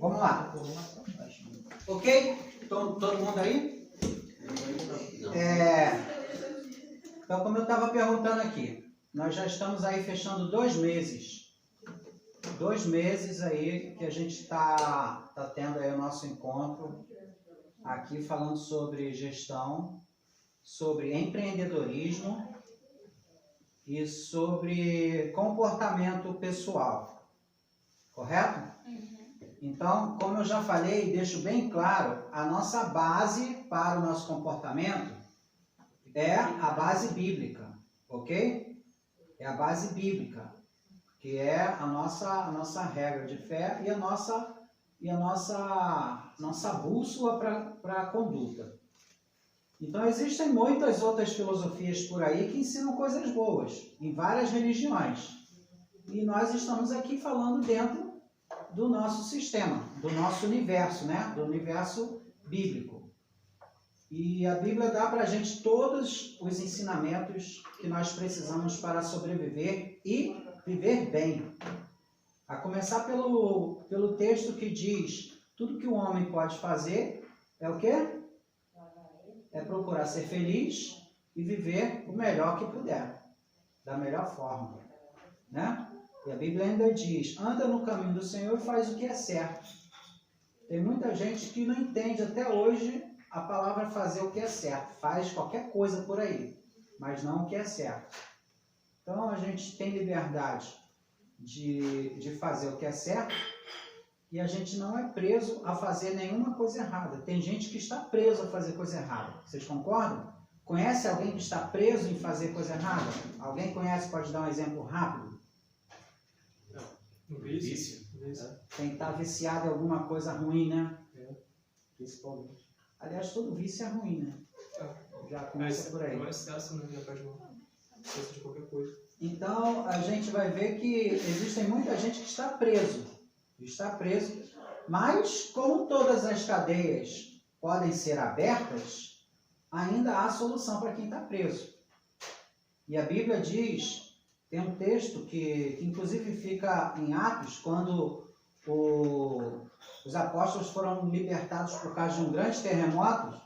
Vamos lá. Ok? Todo mundo aí? Então, como eu estava perguntando aqui, nós já estamos aí fechando 2 meses. 2 meses aí que a gente está tendo aí o nosso encontro aqui falando sobre gestão, sobre empreendedorismo e sobre comportamento pessoal. Correto? Então, como eu já falei, deixo bem claro, a nossa base para o nosso comportamento é a base bíblica, ok? É a base bíblica, que é a nossa regra de fé e a nossa bússola para a conduta. Então, existem muitas outras filosofias por aí que ensinam coisas boas, em várias religiões. E nós estamos aqui falando dentro do nosso sistema, do nosso universo, né? Do universo bíblico. E a Bíblia dá para a gente todos os ensinamentos que nós precisamos para sobreviver e viver bem. A começar pelo texto que diz: tudo que o homem pode fazer é o quê? É procurar ser feliz e viver o melhor que puder, da melhor forma, né? E a Bíblia ainda diz: anda no caminho do Senhor e faz o que é certo. Tem muita gente que não entende até hoje a palavra fazer o que é certo. Faz qualquer coisa por aí, mas não o que é certo. Então a gente tem liberdade de fazer o que é certo e a gente não é preso a fazer nenhuma coisa errada. Tem gente que está preso a fazer coisa errada. Vocês concordam? Conhece alguém que está preso em fazer coisa errada? Alguém conhece? Pode dar um exemplo rápido? Vício. Quem está viciado em alguma coisa ruim, né? Principalmente. Aliás, todo vício é ruim, né? Já começa por aí. É um excesso, né? Já faz excesso de qualquer coisa. Então, a gente vai ver que existe muita gente que está preso. Está preso. Mas, como todas as cadeias podem ser abertas, ainda há solução para quem está preso. E a Bíblia diz... Tem um texto que inclusive fica em Atos, quando os apóstolos foram libertados por causa de um grande terremoto.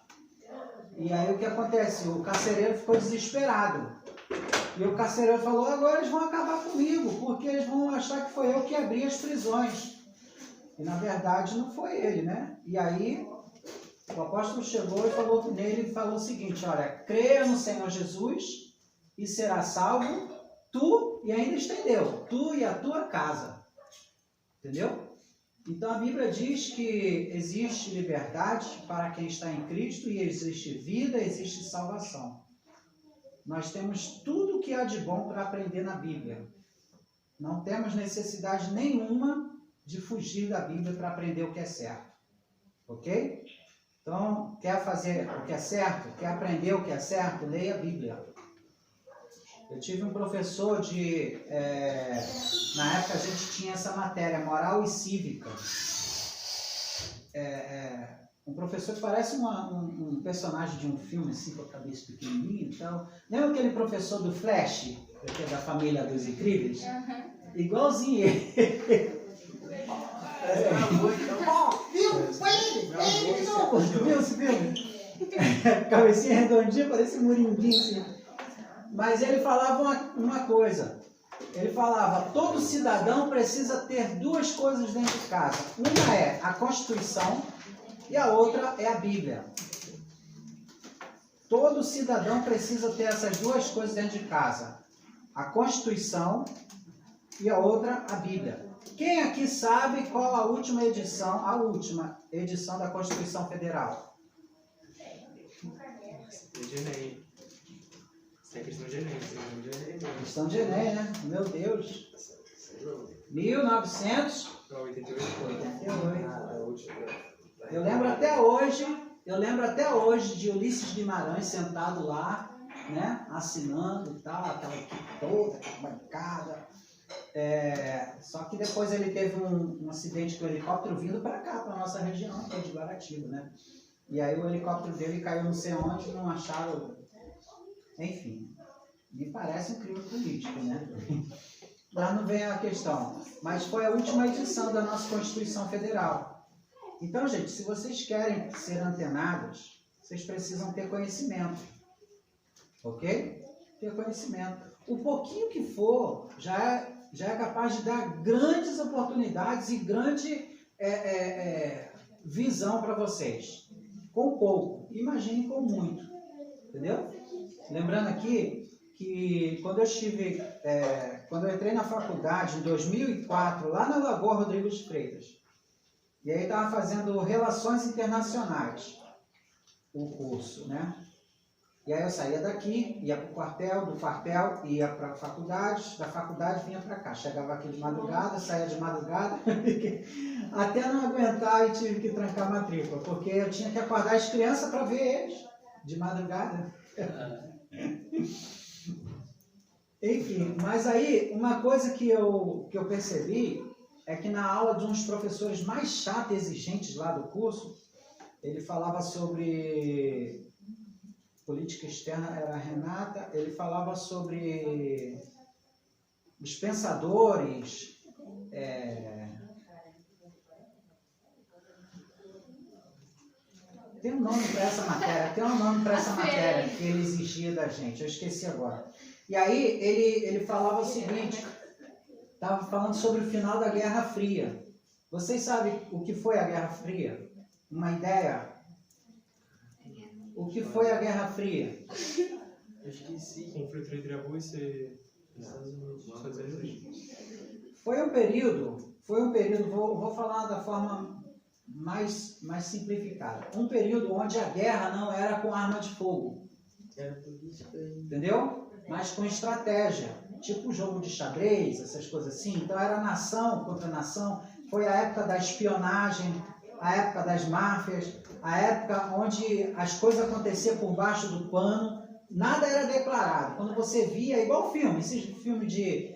E aí o que acontece? O carcereiro ficou desesperado. E o carcereiro falou: agora eles vão acabar comigo, porque eles vão achar que foi eu que abri as prisões. E na verdade não foi ele, né? E aí o apóstolo chegou e falou nele e falou o seguinte: olha, creia no Senhor Jesus e será salvo. Tu, e ainda estendeu, tu e a tua casa. Entendeu? Então a Bíblia diz que existe liberdade para quem está em Cristo e existe vida, existe salvação. Nós temos tudo o que há de bom para aprender na Bíblia. Não temos necessidade nenhuma de fugir da Bíblia para aprender o que é certo. Ok? Então, quer fazer o que é certo? Quer aprender o que é certo? Leia a Bíblia. Eu tive um professor na época a gente tinha essa matéria, moral e cívica. Um professor que parece um personagem de um filme, assim, com a cabeça pequenininha e tal. Lembra aquele professor do Flash, que é da família dos Incríveis? Igualzinho ele. Viu esse filme? Cabecinha redondinha, parece um moringuinho assim. Mas ele falava uma coisa. Ele falava: todo cidadão precisa ter 2 coisas dentro de casa. Uma é a Constituição e a outra é a Bíblia. Todo cidadão precisa ter essas 2 coisas dentro de casa. A Constituição e a outra a Bíblia. Quem aqui sabe qual a última edição da Constituição Federal? Questão de Enem, né? Meu Deus. 1988. Eu lembro até hoje de Ulisses Guimarães sentado lá, né? Assinando e tal, aquela equipe toda, aquela bancada. Só que depois ele teve um acidente com o helicóptero vindo para cá, para a nossa região, que é de Guaratiba, né? E aí o helicóptero dele caiu não sei onde, não acharam. Enfim, me parece um crime político, né? Mas não vem a questão. Mas foi a última edição da nossa Constituição Federal. Então, gente, se vocês querem ser antenados, vocês precisam ter conhecimento. Ok? Ter conhecimento. O pouquinho que for, já é capaz de dar grandes oportunidades e grande visão para vocês. Com pouco. Imagine com muito. Entendeu? Lembrando aqui que quando eu entrei na faculdade em 2004, lá na Lagoa Rodrigo de Freitas, e aí estava fazendo Relações Internacionais, o curso, né? E aí eu saía daqui, ia para o quartel, do quartel ia para a faculdade, da faculdade vinha para cá. Chegava aqui de madrugada, saía de madrugada, até não aguentar e tive que trancar a matrícula, porque eu tinha que acordar as crianças para ver eles de madrugada. Enfim, mas aí uma coisa que eu percebi é que na aula de uns professores mais chatos e exigentes lá do curso, ele falava sobre política externa, era a Renata, ele falava sobre os pensadores, tem um nome para essa matéria, que ele exigia da gente, eu esqueci agora. E aí ele falava o seguinte, estava falando sobre o final da Guerra Fria. Vocês sabem o que foi a Guerra Fria? Uma ideia? O que foi a Guerra Fria? Eu esqueci. Conflito entre a Rússia e os Estados Unidos. Foi um período, vou falar da forma mais simplificada. Um período onde a guerra não era com arma de fogo. Era política. Entendeu? Mas com estratégia. Tipo jogo de xadrez, essas coisas assim. Então era nação contra nação. Foi a época da espionagem, a época das máfias, a época onde as coisas aconteciam por baixo do pano, nada era declarado. Quando você via, igual filme, esse filme de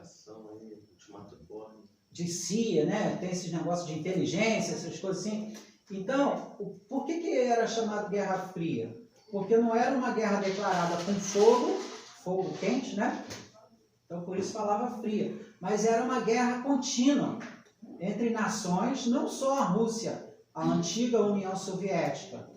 ação aí, Ultimato Borne. De CIA, né? Tem esses negócios de inteligência, essas coisas assim. Então, por que era chamado Guerra Fria? Porque não era uma guerra declarada com fogo quente, né? Então, por isso falava fria. Mas era uma guerra contínua entre nações, não só a Rússia, a antiga União Soviética,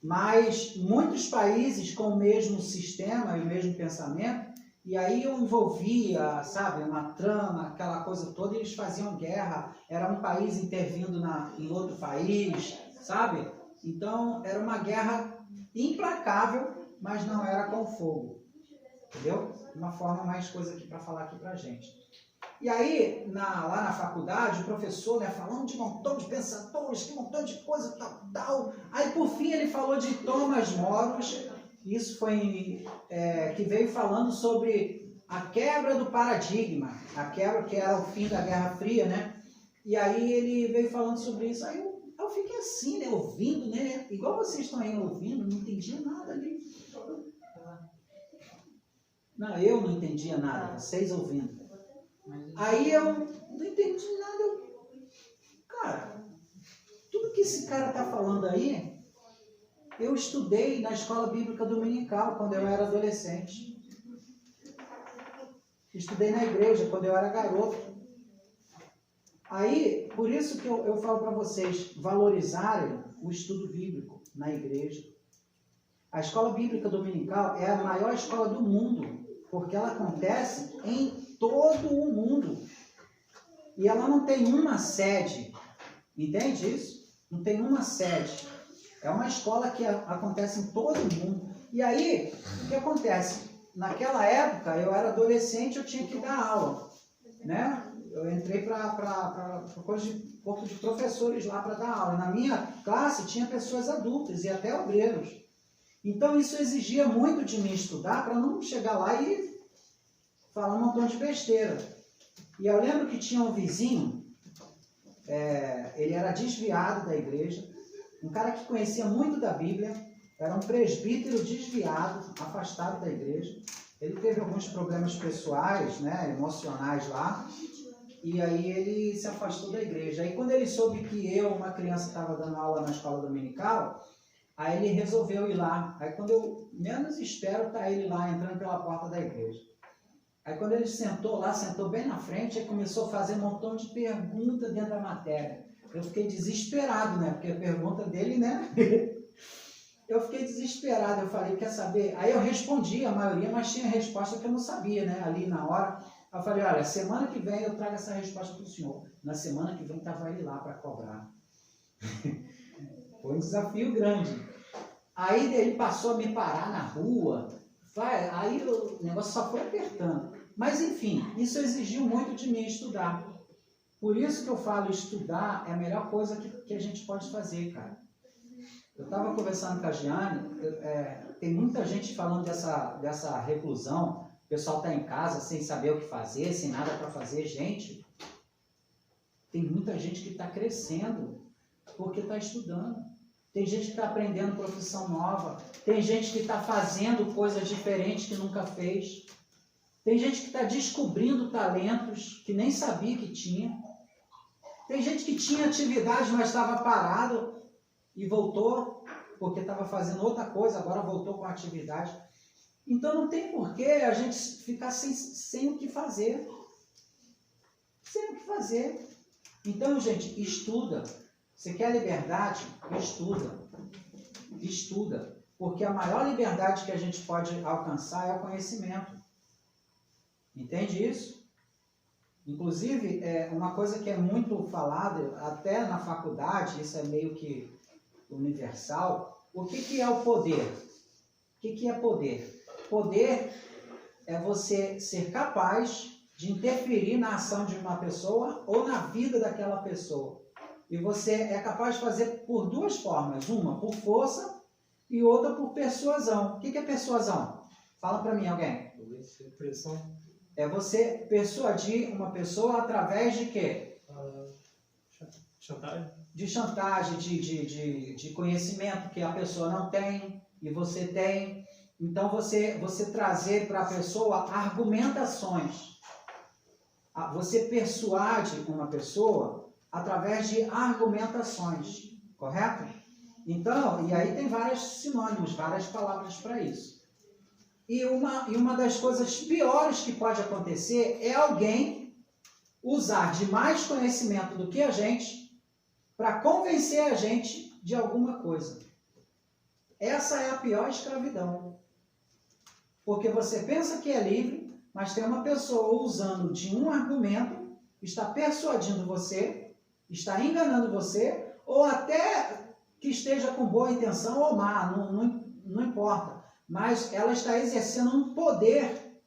mas muitos países com o mesmo sistema e o mesmo pensamento, e aí envolvia, sabe, uma trama, aquela coisa toda, e eles faziam guerra, era um país intervindo em outro país, sabe? Então, era uma guerra implacável, mas não era com fogo, entendeu? Uma forma mais coisa aqui para falar aqui pra gente. E aí, lá na faculdade, o professor, né, falando de um montão de pensadores, de um montão de coisa, tal. Aí, por fim, ele falou de Thomas Moros. Isso foi que veio falando sobre a quebra do paradigma, a quebra que era o fim da Guerra Fria, né? E aí ele veio falando sobre isso. Aí eu fiquei assim, né, ouvindo, né? Igual vocês estão aí ouvindo, não entendia nada ali. Não, eu não entendia nada, vocês ouvindo. Aí eu não entendi nada. Cara, tudo que esse cara tá falando aí, eu estudei na escola bíblica dominical quando eu era adolescente. Estudei na igreja quando eu era garoto. Aí, por isso que eu falo para vocês valorizarem o estudo bíblico na igreja. A escola bíblica dominical é a maior escola do mundo, porque ela acontece em todo o mundo. E ela não tem uma sede. Entende isso? Não tem uma sede. É uma escola que acontece em todo o mundo. E aí, o que acontece? Naquela época, eu era adolescente, eu tinha que dar aula, né? Eu entrei para corpo de professores lá para dar aula. E na minha classe tinha pessoas adultas e até obreiros. Então isso exigia muito de mim estudar para não chegar lá e falar um montão de besteira. E eu lembro que tinha um vizinho, ele era desviado da igreja, um cara que conhecia muito da Bíblia, era um presbítero desviado, afastado da igreja. Ele teve alguns problemas pessoais, né, emocionais lá, e aí ele se afastou da igreja. Aí quando ele soube que eu, uma criança, estava dando aula na escola dominical, aí ele resolveu ir lá. Aí quando eu menos espero, tá ele lá entrando pela porta da igreja. Aí quando ele sentou lá, sentou bem na frente, ele começou a fazer um montão de perguntas dentro da matéria. Eu fiquei desesperado, né? Porque a pergunta dele, né? Eu fiquei desesperado, eu falei, quer saber? Aí eu respondi a maioria, mas tinha resposta que eu não sabia, né? Ali na hora, eu falei, olha, semana que vem eu trago essa resposta para o senhor. Na semana que vem estava ele lá para cobrar. Foi um desafio grande. Aí ele passou a me parar na rua, aí o negócio só foi apertando. Mas enfim, isso exigiu muito de mim estudar. Por isso que eu falo, estudar é a melhor coisa que a gente pode fazer, cara. Eu estava conversando com a Giane, tem muita gente falando dessa reclusão, o pessoal está em casa sem saber o que fazer, sem nada para fazer. Gente, tem muita gente que está crescendo porque está estudando. Tem gente que está aprendendo profissão nova, tem gente que está fazendo coisas diferentes que nunca fez, tem gente que está descobrindo talentos que nem sabia que tinha, tem gente que tinha atividade, mas estava parado e voltou, porque estava fazendo outra coisa, agora voltou com a atividade. Então não tem porquê a gente ficar sem o que fazer. Sem o que fazer. Então, gente, estuda. Você quer liberdade? Estuda. Estuda. Porque a maior liberdade que a gente pode alcançar é o conhecimento. Entende isso? Inclusive, uma coisa que é muito falada, até na faculdade, isso é meio que universal. O que é o poder? O que é poder? Poder é você ser capaz de interferir na ação de uma pessoa ou na vida daquela pessoa. E você é capaz de fazer por duas formas. Uma por força e outra por persuasão. O que é persuasão? Fala para mim, alguém. Pressão. É você persuadir uma pessoa através de quê? Chantagem. De chantagem, de conhecimento que a pessoa não tem e você tem. Então você trazer para a pessoa argumentações. Você persuade uma pessoa através de argumentações, correto? Então, e aí tem vários sinônimos, várias palavras para isso. E uma das coisas piores que pode acontecer é alguém usar de mais conhecimento do que a gente para convencer a gente de alguma coisa. Essa é a pior escravidão. Porque você pensa que é livre, mas tem uma pessoa usando de um argumento, está persuadindo você, está enganando você, ou até que esteja com boa intenção ou má, não importa. Mas ela está exercendo um poder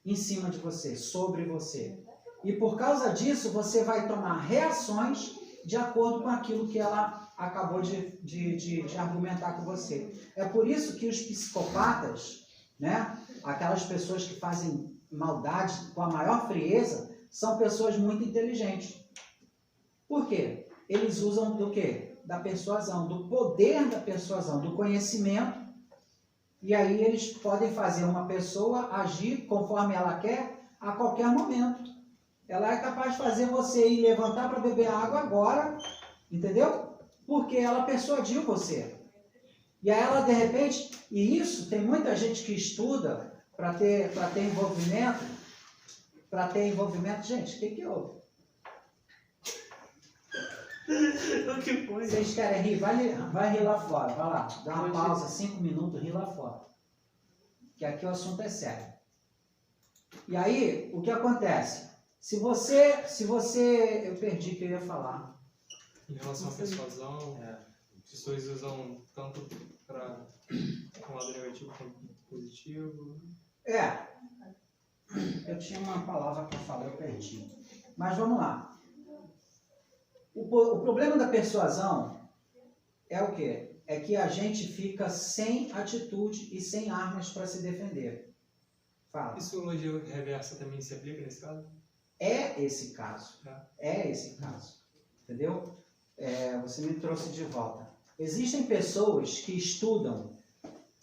em cima de você, sobre você. E por causa disso, você vai tomar reações de acordo com aquilo que ela acabou de argumentar com você. É por isso que os psicopatas, né, aquelas pessoas que fazem maldade com a maior frieza, são pessoas muito inteligentes. Por quê? Eles usam do quê? Da persuasão, do poder da persuasão, do conhecimento. E aí eles podem fazer uma pessoa agir conforme ela quer a qualquer momento. Ela é capaz de fazer você ir levantar para beber água agora, entendeu? Porque ela persuadiu você. E aí ela de repente, e isso tem muita gente que estuda para ter envolvimento, gente, o que houve? O que foi? Vocês querem rir? Vai rir lá fora, vai lá, dá uma pausa, 5 minutos, ri lá fora. Que aqui o assunto é sério. E aí, o que acontece? Se você, eu perdi o que eu ia falar. Em relação à persuasão, pessoas usam tanto para um lado negativo quanto positivo. Eu tinha uma palavra para falar, eu perdi. Mas vamos lá. O problema da persuasão é o quê? É que a gente fica sem atitude e sem armas para se defender. Fala. Psicologia reversa também se aplica nesse caso? É esse caso. É esse caso. Entendeu? Você me trouxe de volta. Existem pessoas que estudam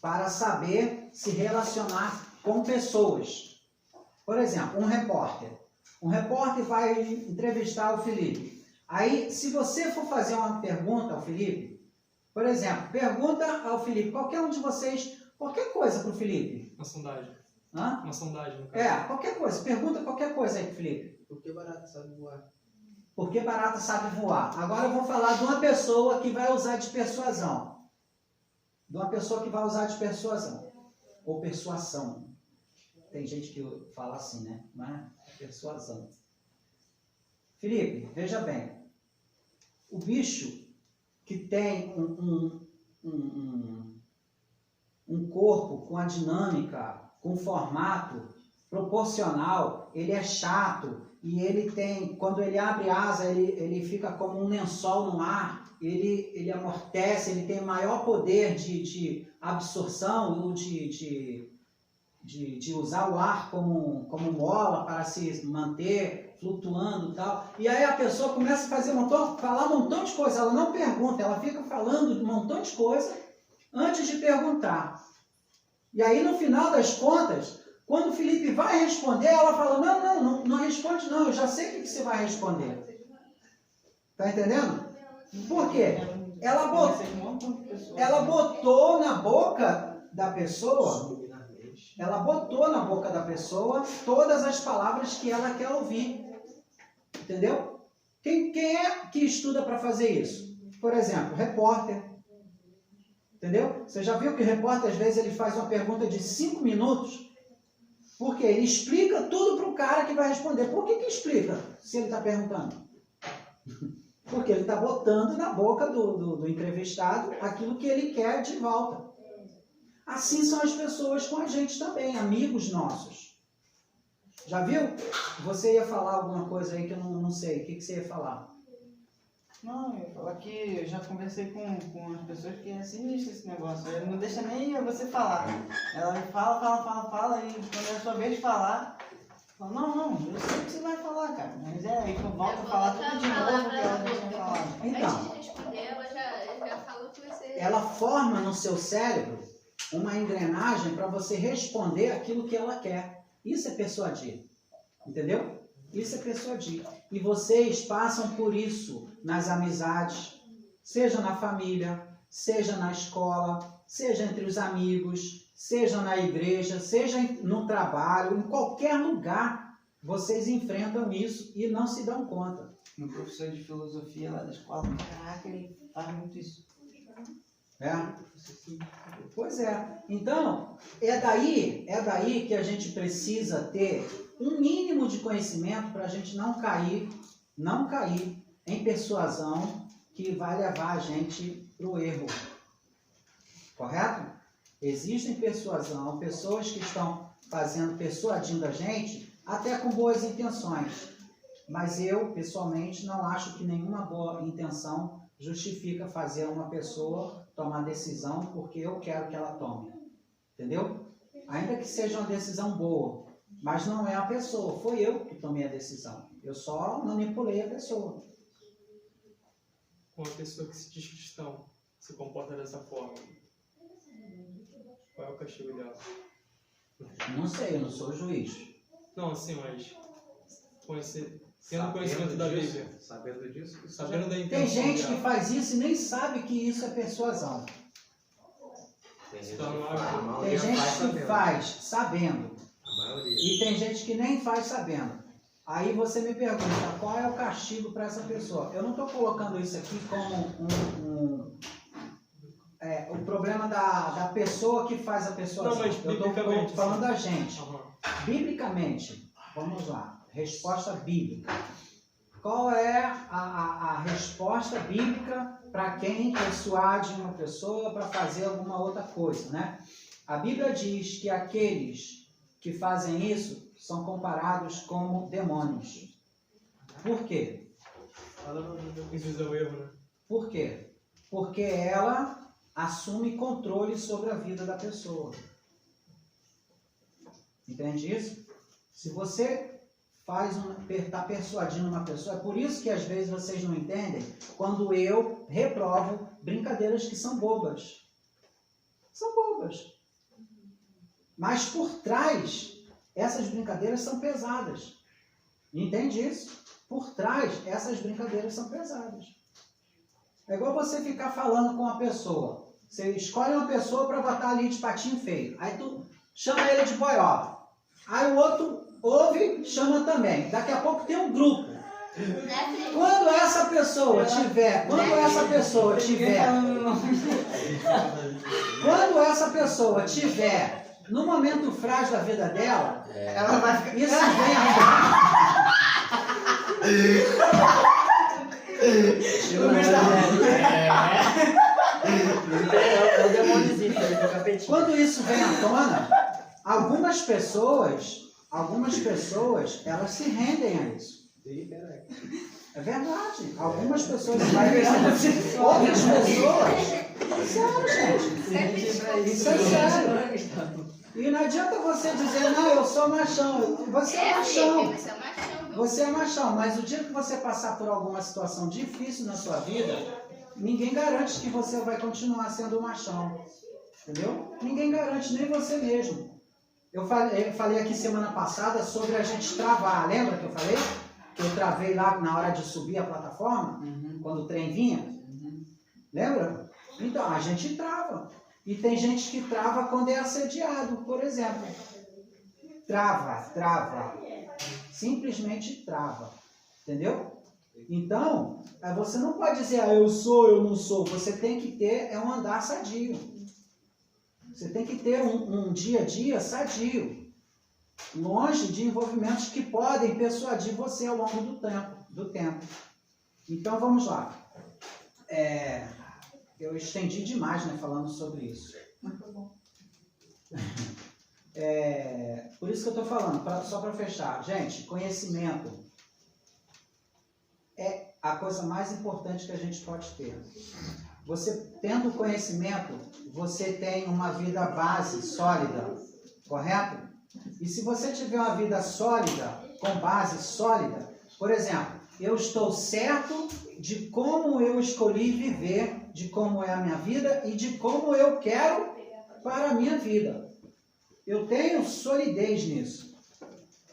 para saber se relacionar com pessoas. Por exemplo, um repórter. Um repórter vai entrevistar o Felipe. Aí, se você for fazer uma pergunta ao Felipe, por exemplo, pergunta ao Felipe, qualquer um de vocês, qualquer coisa para o Felipe. Uma sondagem. Hã? Uma sondagem, no caso. Qualquer coisa. Pergunta qualquer coisa aí, Felipe. Por que barata sabe voar? Porque barata sabe voar. Agora eu vou falar de uma pessoa que vai usar de persuasão. De uma pessoa que vai usar de persuasão. Ou persuasão. Tem gente que fala assim, né? Mas é persuasão. Felipe, veja bem. O bicho que tem um corpo com a dinâmica, com formato proporcional, ele é chato e ele tem, quando ele abre asa, ele fica como um lençol no ar, ele amortece, ele tem maior poder de absorção ou de usar o ar como mola para se manter flutuando e tal. E aí a pessoa começa a falar um montão de coisa, ela não pergunta, ela fica falando um montão de coisa antes de perguntar. E aí no final das contas, quando o Felipe vai responder, ela fala, não responde não, eu já sei o que você vai responder. Tá entendendo? Por quê? Ela botou na boca da pessoa, todas as palavras que ela quer ouvir. Entendeu? Quem é que estuda para fazer isso? Por exemplo, repórter. Entendeu? Você já viu que o repórter, às vezes, ele faz uma pergunta de 5 minutos? Porque ele explica tudo para o cara que vai responder. Por que explica, se ele está perguntando? Porque ele está botando na boca do entrevistado aquilo que ele quer de volta. Assim são as pessoas com a gente também, amigos nossos. Já viu? Você ia falar alguma coisa aí que eu não sei. O que você ia falar? Não, eu ia falar que eu já conversei com as pessoas que é sinistro esse negócio. Ele não deixa nem você falar. Ela fala e quando é a sua vez de falar, fala, não, eu sei o que você vai falar, cara. Mas aí que eu volto a falar tudo de novo que ela já tinha falado. Então, antes de responder, ela já falou que você... Ela forma no seu cérebro uma engrenagem para você responder aquilo que ela quer. Isso é persuadir. Entendeu? Isso é persuadir. E vocês passam por isso nas amizades, seja na família, seja na escola, seja entre os amigos, seja na igreja, seja no trabalho, em qualquer lugar, vocês enfrentam isso e não se dão conta. Meu professor de filosofia lá da escola, caraca, ele faz muito isso. Pois é. Então, é daí que a gente precisa ter um mínimo de conhecimento para a gente não cair em persuasão que vai levar a gente para o erro. Correto? Existem persuasão, pessoas que estão persuadindo a gente, até com boas intenções. Mas eu, pessoalmente, não acho que nenhuma boa intenção justifica fazer uma pessoa tomar decisão porque eu quero que ela tome. Entendeu? Ainda que seja uma decisão boa, mas não é a pessoa, foi eu que tomei a decisão. Eu só manipulei a pessoa. Uma pessoa que se diz cristão se comporta dessa forma, qual é o castigo dela? Não sei, eu não sou juiz. Não, assim, mas tendo conhecimento da Bíblia. Sabendo disso? Sabendo da intenção Tem gente dela. que faz isso e nem sabe que isso é persuasão. Tem gente Então, que não é- faz, a Tem maioria gente faz que sabendo. faz sabendo. A maioria. E tem gente que nem faz sabendo. Aí você me pergunta, qual é o castigo para essa pessoa? Eu não estou colocando isso aqui como o problema da pessoa que faz a persuasão. Não, mas eu estou biblicamente, falando sim. da gente. Aham. Biblicamente, vamos lá, resposta bíblica. Qual é a resposta bíblica para quem persuade uma pessoa para fazer alguma outra coisa, né? A Bíblia diz que aqueles que fazem isso são comparados como demônios. Por quê? Induz ao erro, né? Por quê? Porque ela assume controle sobre a vida da pessoa. Entende isso? Se você está persuadindo uma pessoa, é por isso que às vezes vocês não entendem quando eu reprovo brincadeiras que são bobas. São bobas. Mas por trás, essas brincadeiras são pesadas. Entende isso? Por trás, essas brincadeiras são pesadas. É igual você ficar falando com uma pessoa. Você escolhe uma pessoa para botar ali de patinho feio. Aí tu chama ele de boiola. Aí o outro ouve, chama também. Daqui a pouco tem um grupo. Quando essa pessoa tiver no momento frágil da vida dela, Ela vai ficar. isso vem É o demôniozinho, é o capetinho. Quando isso vem à tona, algumas pessoas, elas se rendem a isso. É verdade. Algumas pessoas vai outras pessoas. Sério, gente. Isso é sério. E não adianta você dizer, não, eu sou machão. Você é machão. Você é machão, mas o dia que você passar por alguma situação difícil na sua vida, ninguém garante que você vai continuar sendo machão. Entendeu? Ninguém garante, nem você mesmo. Eu falei aqui semana passada sobre a gente travar. Lembra que eu falei? Que eu travei lá na hora de subir a plataforma, quando o trem vinha. Lembra? Então, a gente trava. E tem gente que trava quando é assediado, por exemplo. Trava. Simplesmente trava. Entendeu? Então, você não pode dizer, eu sou, eu não sou. Você tem que ter um andar sadio. Você tem que ter um dia a dia sadio. Longe de envolvimentos que podem persuadir você ao longo do tempo. Então, vamos lá. Eu estendi demais, né, falando sobre isso. Por isso que eu estou falando, só para fechar. Gente, conhecimento é a coisa mais importante que a gente pode ter. Você tendo conhecimento, você tem uma vida base sólida, correto? E se você tiver uma vida sólida, com base sólida, por exemplo, eu estou certo de como eu escolhi viver, de como é a minha vida e de como eu quero para a minha vida. Eu tenho solidez nisso.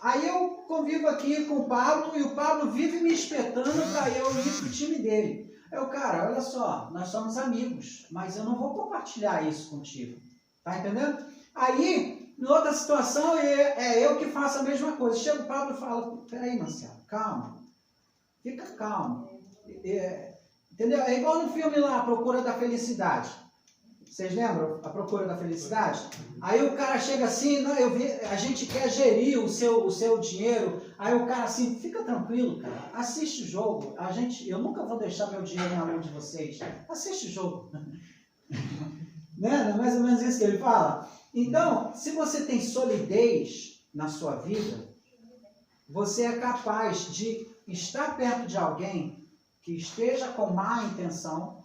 Aí eu convivo aqui com o Pablo e o Pablo vive me espetando para eu ir para o time dele. Cara, olha só, nós somos amigos, mas eu não vou compartilhar isso contigo. Tá entendendo? Aí, em outra situação, eu que faço a mesma coisa. Chega o Pablo e fala, peraí, Marcelo, calma. Fica calmo. Entendeu? É igual no filme lá, A Procura da Felicidade. Vocês lembram A Procura da Felicidade? Aí o cara chega assim, não, a gente quer gerir o seu dinheiro. Aí o cara assim, fica tranquilo, cara. Assiste o jogo. Eu nunca vou deixar meu dinheiro na mão de vocês. Assiste o jogo. Né? Não é mais ou menos isso que ele fala? Então, se você tem solidez na sua vida, você é capaz de estar perto de alguém que esteja com má intenção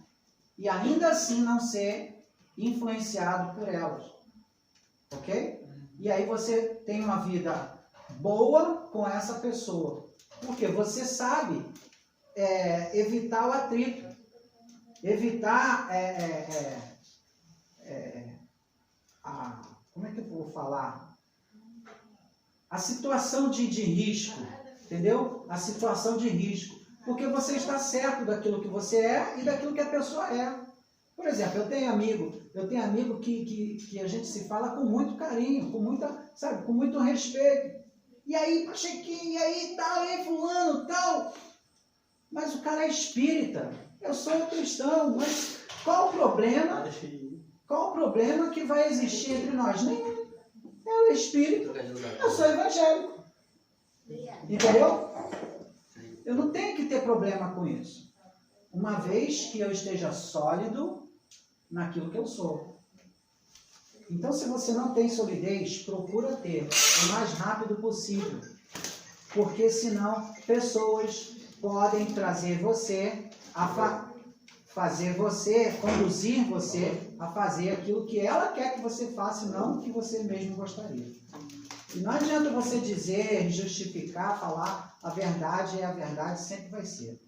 e ainda assim não ser influenciado por elas. Ok? E aí você tem uma vida boa com essa pessoa. Porque você sabe evitar o atrito. Evitar como é que eu vou falar? A situação de risco. Entendeu? A situação de risco. Porque você está certo daquilo que você é e daquilo que a pessoa é. Por exemplo, eu tenho amigo que a gente se fala com muito carinho, com muito respeito. E aí, Chiquinho, e aí, tal, e aí, fulano, tal. Mas o cara é espírita. Eu sou cristão, mas qual o problema? Qual o problema que vai existir entre nós? Nenhum. É o espírito. Eu sou evangélico. Entendeu? Eu não tenho que ter problema com isso. Uma vez que eu esteja sólido naquilo que eu sou. Então, se você não tem solidez, procura ter o mais rápido possível. Porque senão, pessoas podem trazer você conduzir você a fazer aquilo que ela quer que você faça e não o que você mesmo gostaria. E não adianta você dizer, justificar, falar, a verdade é a verdade, sempre vai ser.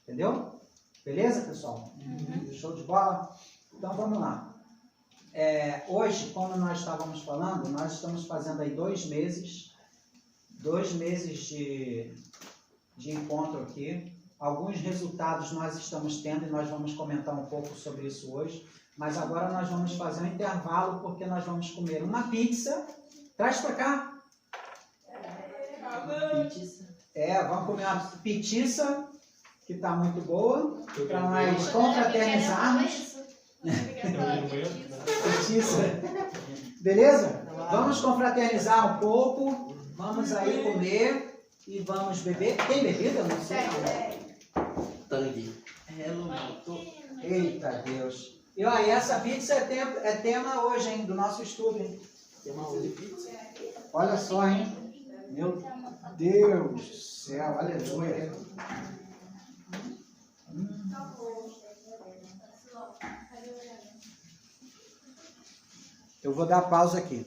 Entendeu? Beleza, pessoal? Show de bola? Então, vamos lá. Hoje, como nós estávamos falando, nós estamos fazendo aí 2 meses de encontro aqui. Alguns resultados nós estamos tendo e nós vamos comentar um pouco sobre isso hoje. Mas agora nós vamos fazer um intervalo porque nós vamos comer uma pizza. Traz para cá. Vamos comer uma pizza, que está muito boa, para nós Falar confraternizarmos. isso. Quer falar disso? Pizza. Beleza? Vamos confraternizar um pouco, vamos aí comer e vamos beber. Tem bebida? Não sei. Tangue. Eita Deus. E olha, essa pizza é tema hoje, hein, do nosso estudo, hein? Olha só, hein? Meu Deus do céu, aleluia. Eu vou dar pausa aqui.